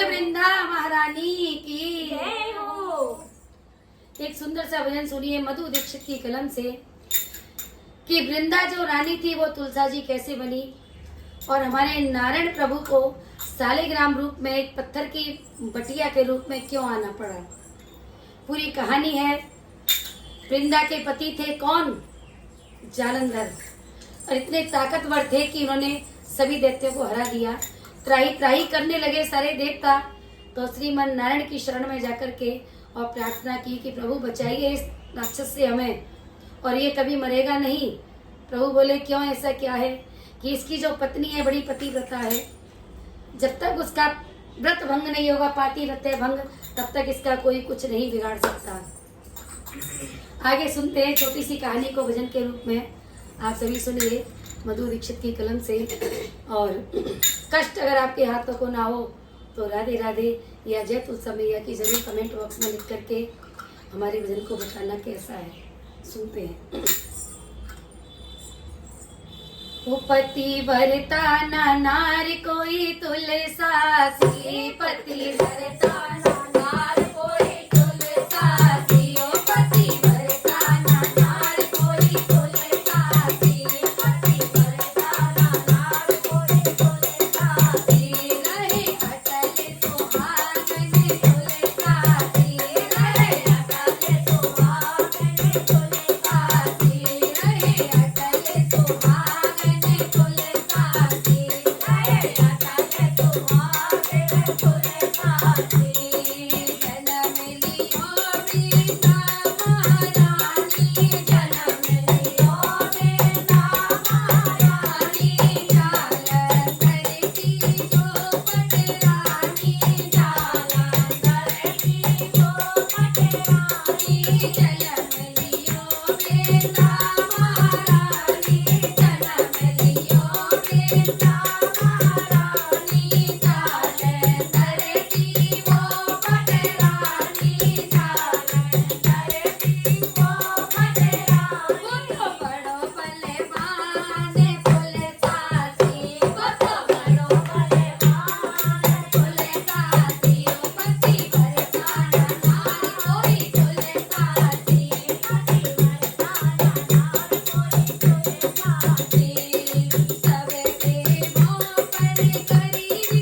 बोल वृंदा महारानी की जय हो। एक सुंदर सा भजन सुनिए मधु दीक्षित की कलम से कि वृंदा जो रानी थी वो तुलसा जी कैसे बनी और हमारे नारायण प्रभु को सालिग्राम रूप में एक पत्थर की बटिया के रूप में क्यों आना पड़ा। पूरी कहानी है। वृंदा के पति थे कौन? जालंधर, और इतने ताकतवर थे कि उन्होंने सभी दैत्यों को हरा दिया। त्राही त्राही करने लगे सारे देवता, तो श्रीमन नारायण की शरण में जाकर के और प्रार्थना की कि प्रभु बचाइए इस राक्षस से हमें, और ये कभी मरेगा नहीं। प्रभु बोले क्यों, ऐसा क्या है कि इसकी जो पत्नी है बड़ी पतिव्रता है, जब तक उसका व्रत भंग नहीं होगा, पाती रते भंग, तब तक इसका कोई कुछ नहीं बिगाड़ सकता। आगे सुनते हैं छोटी सी कहानी को भजन के रूप में। आप सभी सुनिए मधु दीक्षित की कलम से। और कष्ट अगर आपके हाथों को ना हो तो राधे राधे या जय तुलसा मैया की जरूर कमेंट बॉक्स में लिख करके हमारे भजन को बताना कैसा है। सुनते हैं। वो पति वरता ना नार कोई तुलसा सी, पति वरता ना नार कोई तुलसा सी, ओ पति वरता ना नार कोई तुलसा सी, पति वरता ना नार कोई तुलसा सी, रहे अटल सुहागन तुलसा सी, रहे अटल सुहागन तुलसा सी, रहे अटल सुहागन तुलसा सी, रहे अटल सुहागन तुलसा सी। जन्म लियो वृंदा महारानी, जन्म लियो वृंदा महारानी, जालंधर की जो पटरानी, जालंधर की जो पटरानी, जन्म लियो वृंदा महारानी, जन्म लियो वृंदा महारानी, जालंधर की वो पटरानी, जालंधर की वो पटरानी। वो तो बड़ो बलवान तुलसा सी, वो तो बड़ो बलवान तुलसा सी, ओ पति वरता ना नार कोई तुलसा सी, पति वरता ना नार कोई तुलसा सी। सब देवों पर करी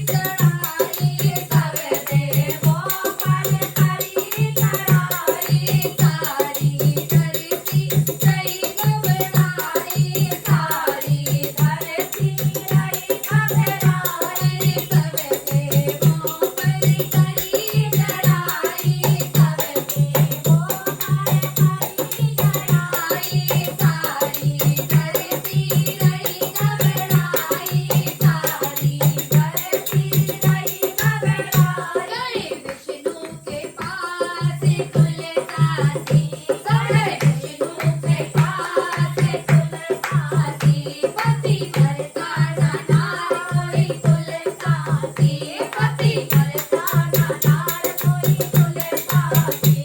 चढ़ाई, सब देवों पर करी चढ़ाई, सारी धरती रही घबराई, सारी धरती रही घबराई, सब देवों पर करी चढ़ाई, सब देवों पर करी चढ़ाई, सारी धरती रही घबराई, सारी धरती रही घबराई। गए विष्णु के पास तुलसा सी, गए विष्णु के पास तुलसा सी, पति वरता ना नार कोई तुलसा सी, पति वरता ना नार कोई तुलसा सी।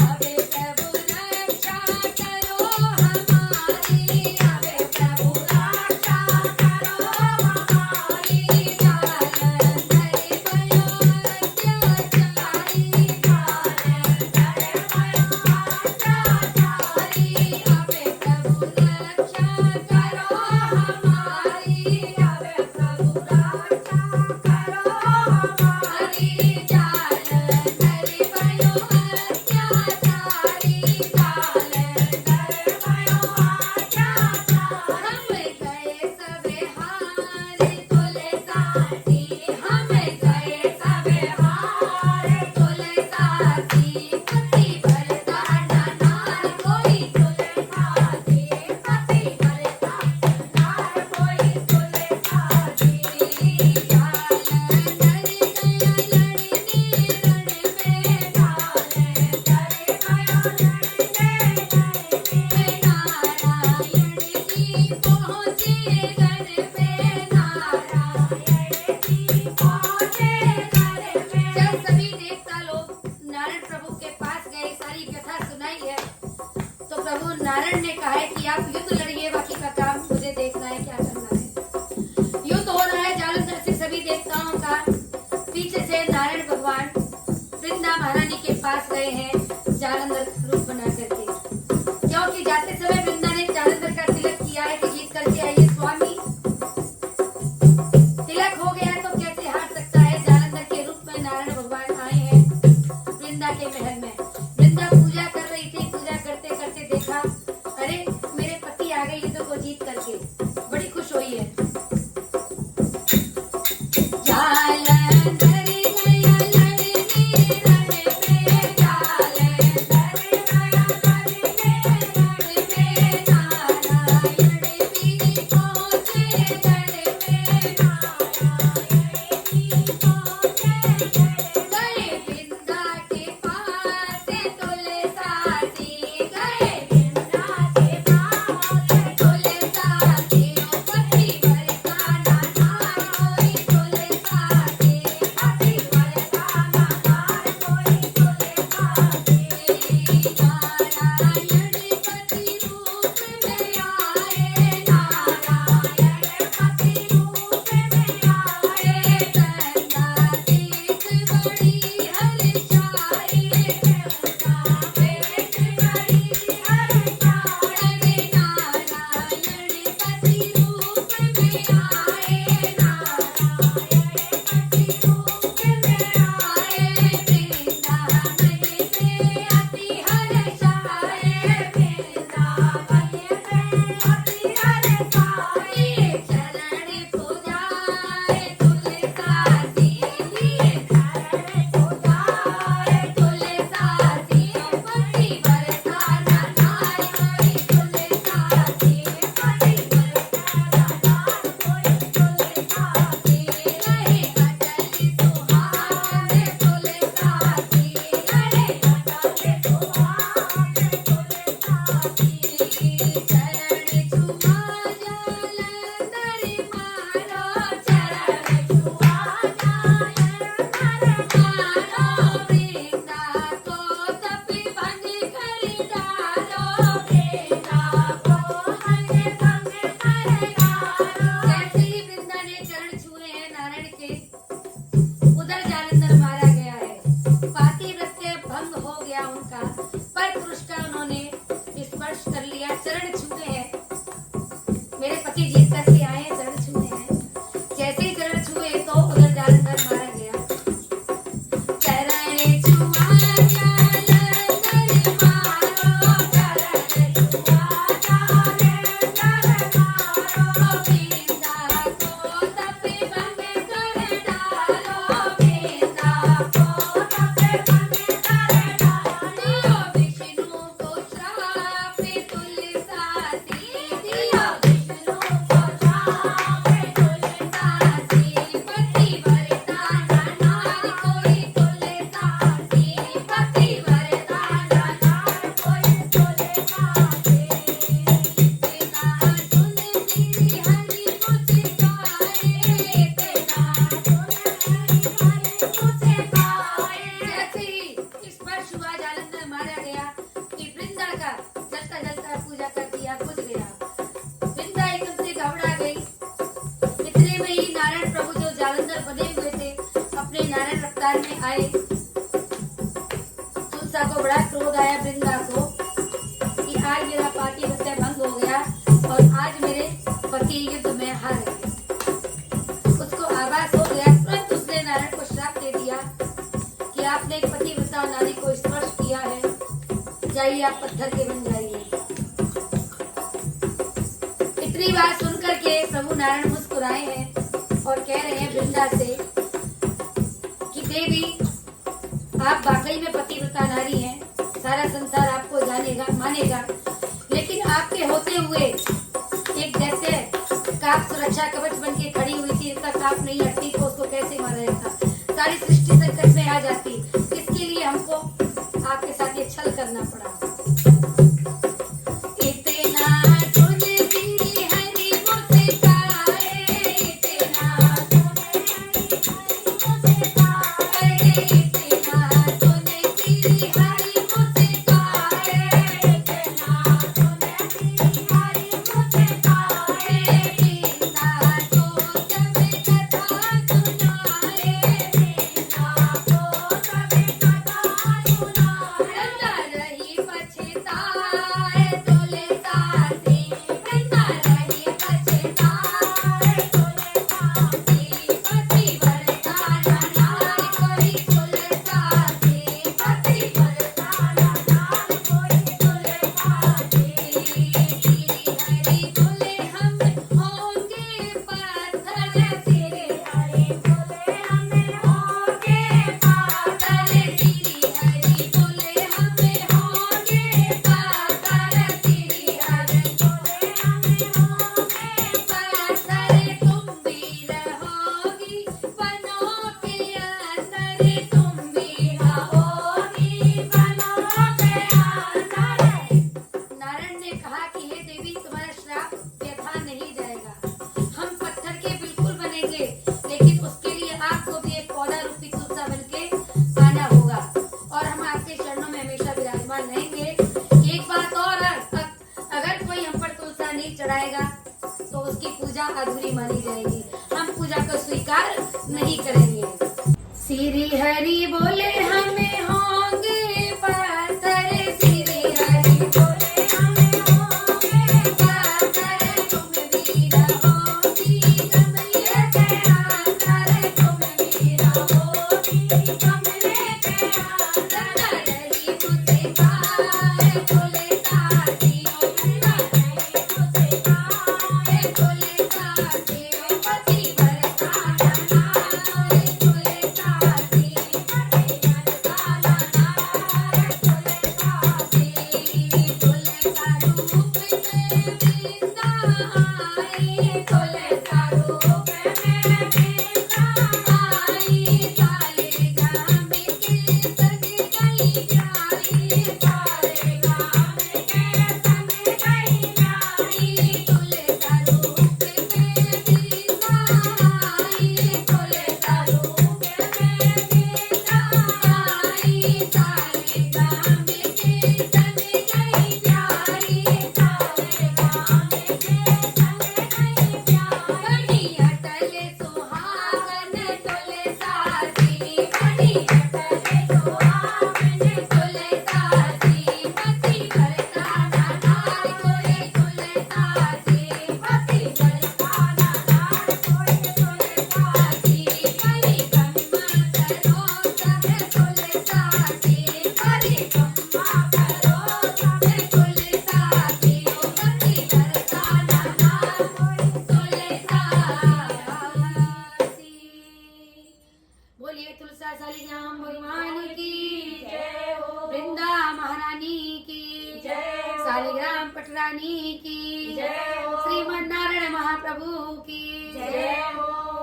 अबे प्रभु रक्षा करो हमारी, अबे प्रभु रक्षा करो हमारी, जालंधर भयो अत्याचारी, जालंधर भयो अत्याचारी, अबे प्रभु रक्षा करो हमारी, अबे प्रभु रक्षा करो हमारी, जालंधर भयो अत्याचारी, जालंधर भयो अत्याचारी। हम गए सबे हार तुलसा सी, हम गए सबे हार तुलसा सी, पति वरता ना नार कोई तुलसा सी, पति वरता ना नार कोई तुलसा सी। जालंधर गया लड़ने रण में, जालंधर गया लड़ने नारायण जी पहुँचे घर पे, नारायण जी पास गए हैं जालंधर का रूप बना करके, क्योंकि जाते समय वृंदा ने जालंधर का तिलक किया है कि जीत करके आइए स्वामी। तिलक हो गया तो कैसे हार सकता है। जालंधर के रूप में नारायण भगवान आए हैं वृंदा के महल में। वृंदा पूजा कर रही थी, पूजा करते करते देखा अरे मेरे पति आ गए युद्ध को जीत करके, बड़ी खुश हुई है। जाइए आप पत्थर के बन जाइए। इतनी बात सुनकर के प्रभु नारायण मुस्कुराए हैं और कह रहे हैं वृंदा से कि देवी आप वाकई में पतिव्रता नारी हैं, सारा संसार आपको जानेगा मानेगा, लेकिन आपके होते हुए एक जैसे काप सुरक्षा कवच बन के खड़ी हुई थी, इतना काप नहीं हटती तो उसको कैसे मारा जाता, सारी सृष्टि संकट में आ जाती। इसके लिए हमको आपके साथ ये छल करना पड़ा। अधूरी मानी जाएगी। हम पूजा को स्वीकार नहीं करेंगे। श्री हरि बोले हमें होंगे पातर, श्री हरि बोले हमें होंगे पातर, तुम भी रहोगी कमले के आकर, तुम भी रहोगी कमले के आकर। रही मुझे पाए बोले ताती, रही मुझे पाए बोले ताती, पति भरता नाय बोले ताती, पति भरता नाय बोले ताती। तुलसा रूप में वृंदा आई, तुलसा रूप में वृंदा आई, साले गाम के संग गई प्यारी, साले गाम के संग गई प्यारी। तुलसा रूप में वृंदा आई, तुलसा रूप में वृंदा आई, साले गाम के संग गई प्यारी, साले गाम के संग गई प्यारी। बड़ी अटल सुहागन तुलसा जी, बड़ी अटल सुहागन तुलसा जी, पति भरता नाय कोई तुलसा जी, पति भरता नाय कोई तुलसा जी। परिक्रमा करो सब तुलसा जी, परिक्रमा करो सब तुलसा जी, पति भरता नाय कोई तुलसा जी। बोलिए तुलसा शालिग्राम भगवान की जय हो, वृंदा महारानी की जय, शालिग्राम पटरानी की जय हो, श्रीमन नारायण महाप्रभु की जय हो।